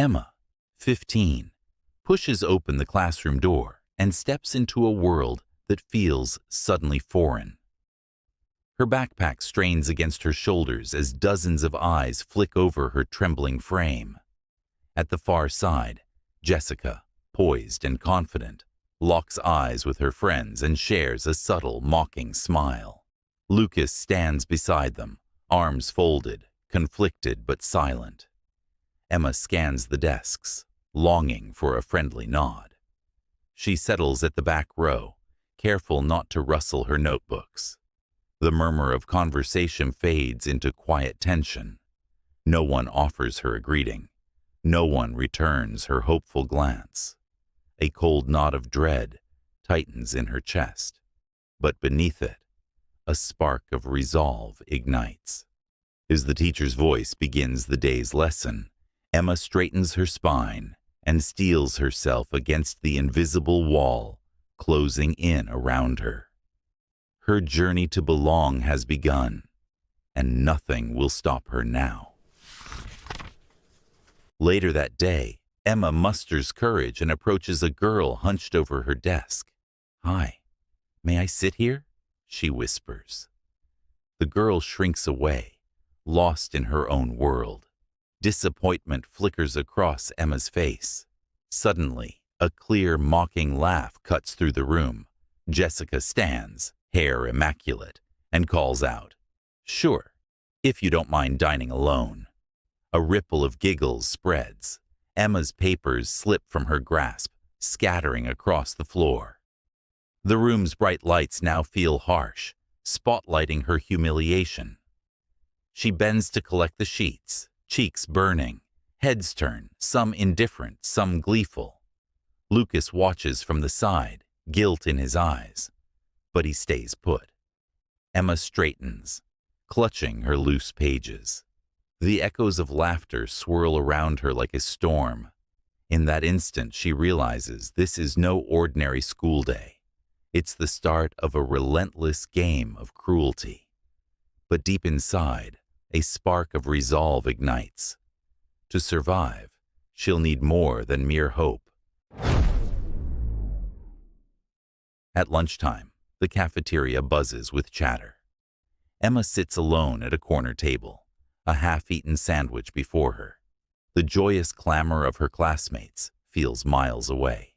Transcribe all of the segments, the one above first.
Emma, 15, pushes open the classroom door and steps into a world that feels suddenly foreign. Her backpack strains against her shoulders as dozens of eyes flick over her trembling frame. At the far side, Jessica, poised and confident, locks eyes with her friends and shares a subtle, mocking smile. Lucas stands beside them, arms folded, conflicted but silent. Emma scans the desks, longing for a friendly nod. She settles at the back row, careful not to rustle her notebooks. The murmur of conversation fades into quiet tension. No one offers her a greeting. No one returns her hopeful glance. A cold knot of dread tightens in her chest, but beneath it, a spark of resolve ignites. As the teacher's voice begins the day's lesson, Emma straightens her spine and steels herself against the invisible wall closing in around her. Her journey to belong has begun, and nothing will stop her now. Later that day, Emma musters courage and approaches a girl hunched over her desk. "Hi, may I sit here?" she whispers. The girl shrinks away, lost in her own world. Disappointment flickers across Emma's face. Suddenly, a clear, mocking laugh cuts through the room. Jessica stands, hair immaculate, and calls out, "Sure, if you don't mind dining alone." A ripple of giggles spreads. Emma's papers slip from her grasp, scattering across the floor. The room's bright lights now feel harsh, spotlighting her humiliation. She bends to collect the sheets, cheeks burning, heads turn, some indifferent, some gleeful. Lucas watches from the side, guilt in his eyes, but he stays put. Emma straightens, clutching her loose pages. The echoes of laughter swirl around her like a storm. In that instant, she realizes this is no ordinary school day. It's the start of a relentless game of cruelty. But deep inside, a spark of resolve ignites. To survive, she'll need more than mere hope. At lunchtime, the cafeteria buzzes with chatter. Emma sits alone at a corner table, a half-eaten sandwich before her. The joyous clamor of her classmates feels miles away.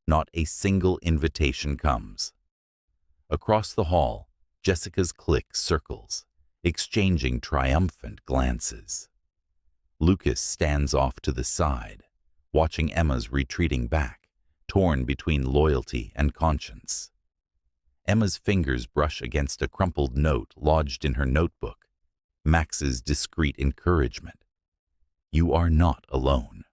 Not a single invitation comes. Across the hall, Jessica's clique circles, exchanging triumphant glances. Lucas stands off to the side, watching Emma's retreating back, torn between loyalty and conscience. Emma's fingers brush against a crumpled note lodged in her notebook, Max's discreet encouragement. "You are not alone."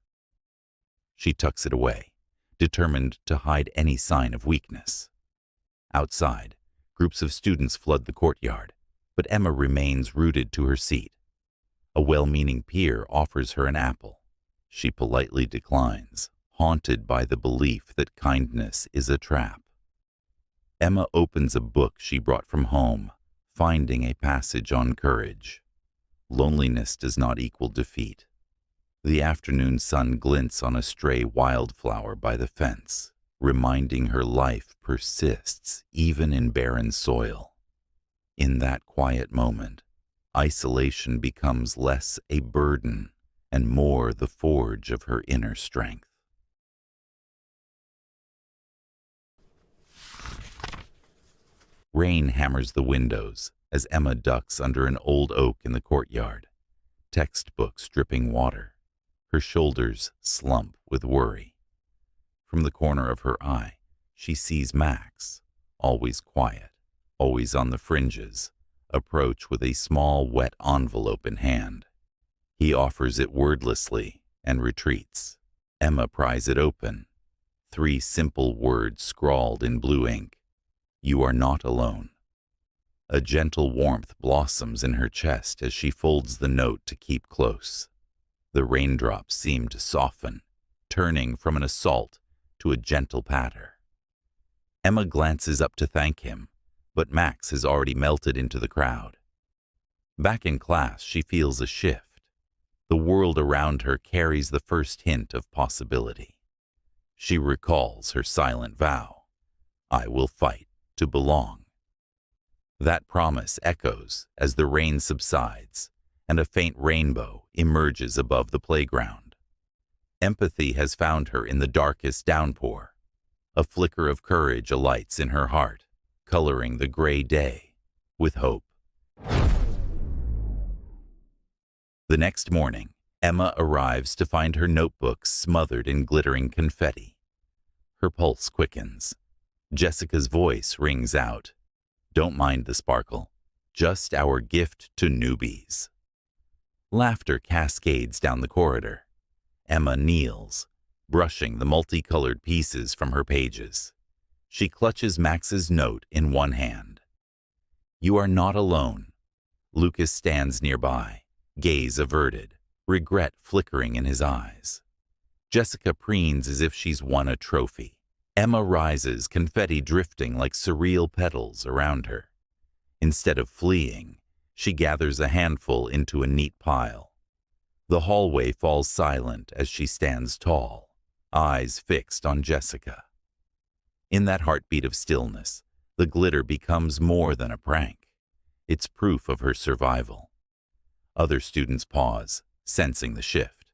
She tucks it away, determined to hide any sign of weakness. Outside, groups of students flood the courtyard, but Emma remains rooted to her seat. A well-meaning peer offers her an apple. She politely declines, haunted by the belief that kindness is a trap. Emma opens a book she brought from home, finding a passage on courage. Loneliness does not equal defeat. The afternoon sun glints on a stray wildflower by the fence, reminding her life persists even in barren soil. In that quiet moment, isolation becomes less a burden and more the forge of her inner strength. Rain hammers the windows as Emma ducks under an old oak in the courtyard, textbooks dripping water. Her shoulders slump with worry. From the corner of her eye, she sees Max, always quiet, always on the fringes, approach with a small, wet envelope in hand. He offers it wordlessly and retreats. Emma pries it open. 3 simple words scrawled in blue ink. "You are not alone." A gentle warmth blossoms in her chest as she folds the note to keep close. The raindrops seem to soften, turning from an assault to a gentle patter. Emma glances up to thank him, but Max has already melted into the crowd. Back in class, she feels a shift. The world around her carries the first hint of possibility. She recalls her silent vow, "I will fight to belong." That promise echoes as the rain subsides and a faint rainbow emerges above the playground. Empathy has found her in the darkest downpour. A flicker of courage alights in her heart, coloring the gray day with hope. The next morning, Emma arrives to find her notebook smothered in glittering confetti. Her pulse quickens. Jessica's voice rings out, "Don't mind the sparkle, just our gift to newbies." Laughter cascades down the corridor. Emma kneels, brushing the multicolored pieces from her pages. She clutches Max's note in one hand. "You are not alone." Lucas stands nearby, gaze averted, regret flickering in his eyes. Jessica preens as if she's won a trophy. Emma rises, confetti drifting like surreal petals around her. Instead of fleeing, she gathers a handful into a neat pile. The hallway falls silent as she stands tall, eyes fixed on Jessica. In that heartbeat of stillness, the glitter becomes more than a prank. It's proof of her survival. Other students pause, sensing the shift.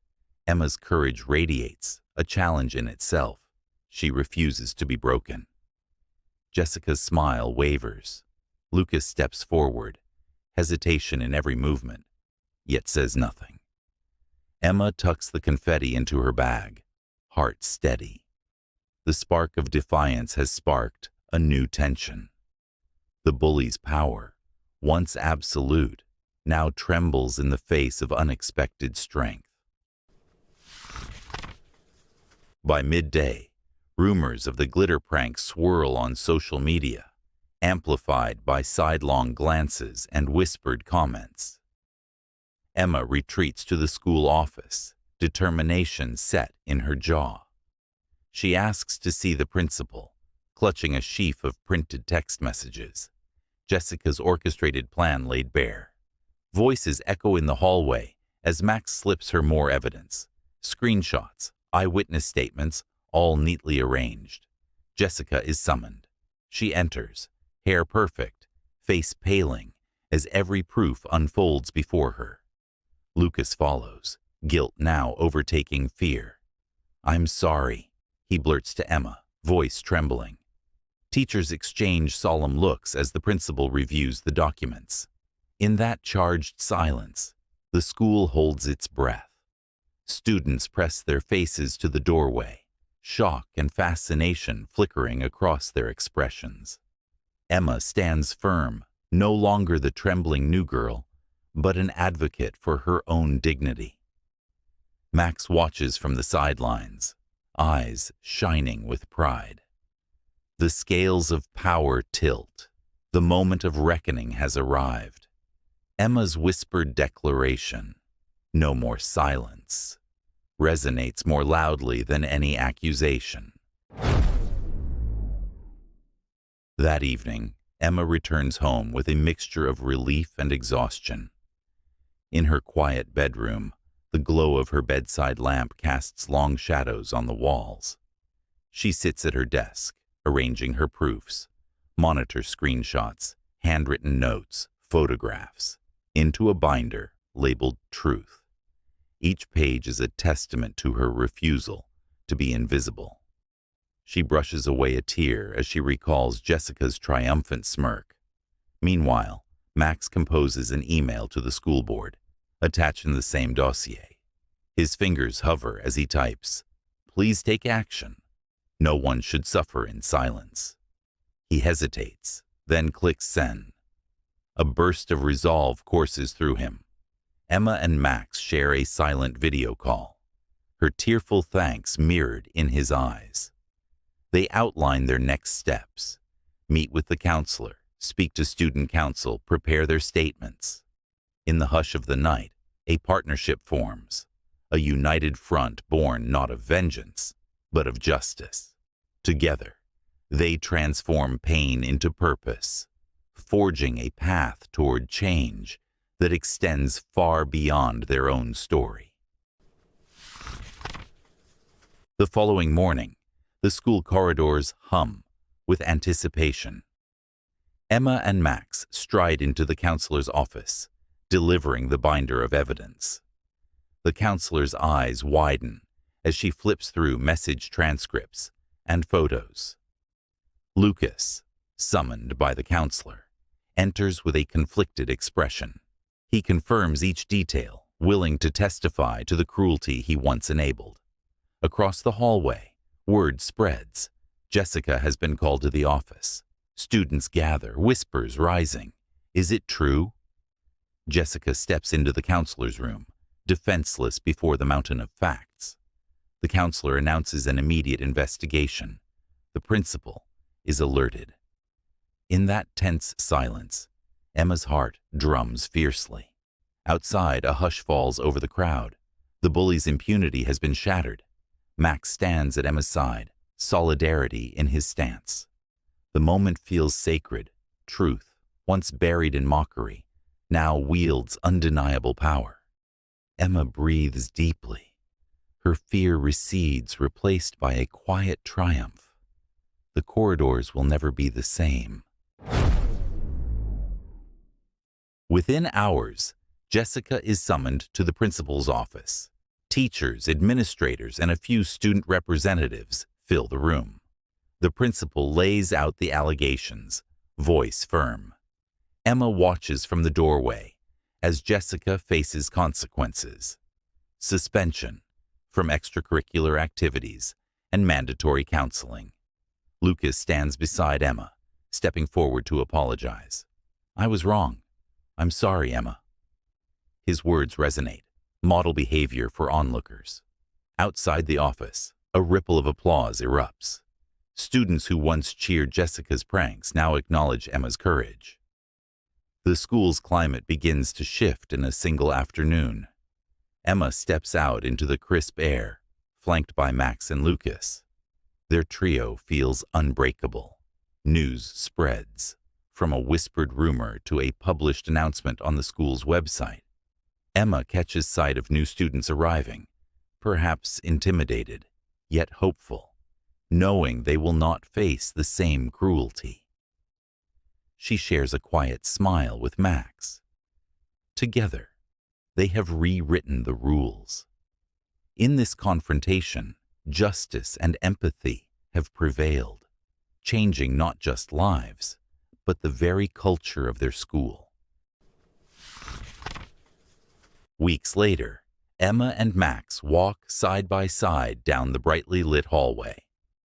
Emma's courage radiates, a challenge in itself. She refuses to be broken. Jessica's smile wavers. Lucas steps forward, hesitation in every movement, yet says nothing. Emma tucks the confetti into her bag, heart steady. The spark of defiance has sparked a new tension. The bully's power, once absolute, now trembles in the face of unexpected strength. By midday, rumors of the glitter prank swirl on social media, amplified by sidelong glances and whispered comments. Emma retreats to the school office, determination set in her jaw. She asks to see the principal, clutching a sheaf of printed text messages. Jessica's orchestrated plan laid bare. Voices echo in the hallway as Max slips her more evidence. Screenshots, eyewitness statements, all neatly arranged. Jessica is summoned. She enters, hair perfect, face paling, as every proof unfolds before her. Lucas follows, guilt now overtaking fear. "I'm sorry," he blurts to Emma, voice trembling. Teachers exchange solemn looks as the principal reviews the documents. In that charged silence, the school holds its breath. Students press their faces to the doorway, shock and fascination flickering across their expressions. Emma stands firm, no longer the trembling new girl, but an advocate for her own dignity. Max watches from the sidelines, eyes shining with pride. The scales of power tilt. The moment of reckoning has arrived. Emma's whispered declaration, "No more silence," resonates more loudly than any accusation. That evening, Emma returns home with a mixture of relief and exhaustion. In her quiet bedroom, the glow of her bedside lamp casts long shadows on the walls. She sits at her desk, arranging her proofs, monitor screenshots, handwritten notes, photographs, into a binder labeled Truth. Each page is a testament to her refusal to be invisible. She brushes away a tear as she recalls Jessica's triumphant smirk. Meanwhile, Max composes an email to the school board, attached in the same dossier. His fingers hover as he types, "Please take action. No one should suffer in silence." He hesitates, then clicks send. A burst of resolve courses through him. Emma and Max share a silent video call, her tearful thanks mirrored in his eyes. They outline their next steps, meet with the counselor, speak to student council, prepare their statements. In the hush of the night, a partnership forms, a united front born not of vengeance, but of justice. Together, they transform pain into purpose, forging a path toward change that extends far beyond their own story. The following morning, the school corridors hum with anticipation. Emma and Max stride into the counselor's office, delivering the binder of evidence. The counselor's eyes widen as she flips through message transcripts and photos. Lucas, summoned by the counselor, enters with a conflicted expression. He confirms each detail, willing to testify to the cruelty he once enabled. Across the hallway, word spreads. Jessica has been called to the office. Students gather, whispers rising. Is it true? Jessica steps into the counselor's room, defenseless before the mountain of facts. The counselor announces an immediate investigation. The principal is alerted. In that tense silence, Emma's heart drums fiercely. Outside, a hush falls over the crowd. The bully's impunity has been shattered. Max stands at Emma's side, solidarity in his stance. The moment feels sacred. Truth, once buried in mockery, now wields undeniable power. Emma breathes deeply. Her fear recedes, replaced by a quiet triumph. The corridors will never be the same. Within hours, Jessica is summoned to the principal's office. Teachers, administrators, and a few student representatives fill the room. The principal lays out the allegations, voice firm. Emma watches from the doorway as Jessica faces consequences. Suspension from extracurricular activities and mandatory counseling. Lucas stands beside Emma, stepping forward to apologize. I was wrong. I'm sorry, Emma. His words resonate, model behavior for onlookers. Outside the office, a ripple of applause erupts. Students who once cheered Jessica's pranks now acknowledge Emma's courage. The school's climate begins to shift in a single afternoon. Emma steps out into the crisp air, flanked by Max and Lucas. Their trio feels unbreakable. News spreads, from a whispered rumor to a published announcement on the school's website. Emma catches sight of new students arriving, perhaps intimidated, yet hopeful, knowing they will not face the same cruelty. She shares a quiet smile with Max. Together, they have rewritten the rules. In this confrontation, justice and empathy have prevailed, changing not just lives, but the very culture of their school. Weeks later, Emma and Max walk side by side down the brightly lit hallway.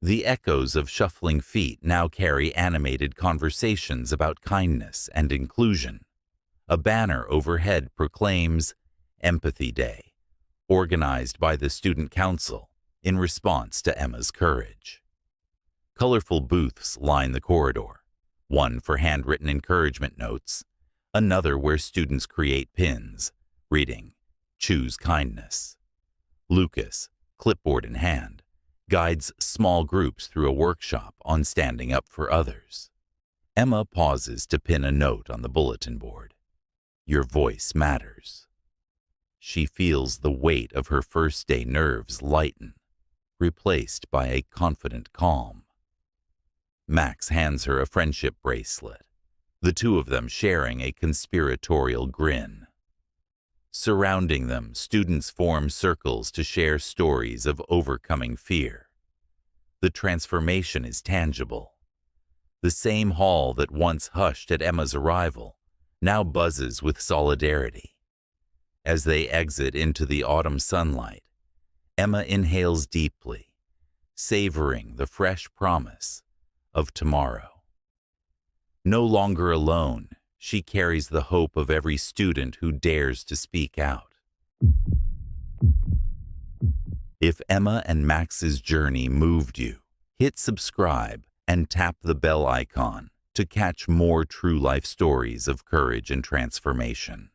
The echoes of shuffling feet now carry animated conversations about kindness and inclusion. A banner overhead proclaims Empathy Day, organized by the Student Council in response to Emma's courage. Colorful booths line the corridor, one for handwritten encouragement notes, another where students create pins, reading, Choose Kindness. Lucas, clipboard in hand, guides small groups through a workshop on standing up for others. Emma pauses to pin a note on the bulletin board. Your voice matters. She feels the weight of her first day nerves lighten, replaced by a confident calm. Max hands her a friendship bracelet, the two of them sharing a conspiratorial grin. Surrounding them, students form circles to share stories of overcoming fear. The transformation is tangible. The same hall that once hushed at Emma's arrival now buzzes with solidarity. As they exit into the autumn sunlight, Emma inhales deeply, savoring the fresh promise of tomorrow. No longer alone, she carries the hope of every student who dares to speak out. If Emma and Max's journey moved you, hit subscribe and tap the bell icon to catch more true life stories of courage and transformation.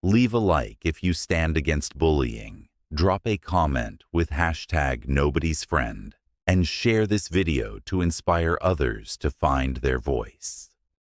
Leave a like if you stand against bullying, drop a comment with #Nobody'sFriend, and share this video to inspire others to find their voice.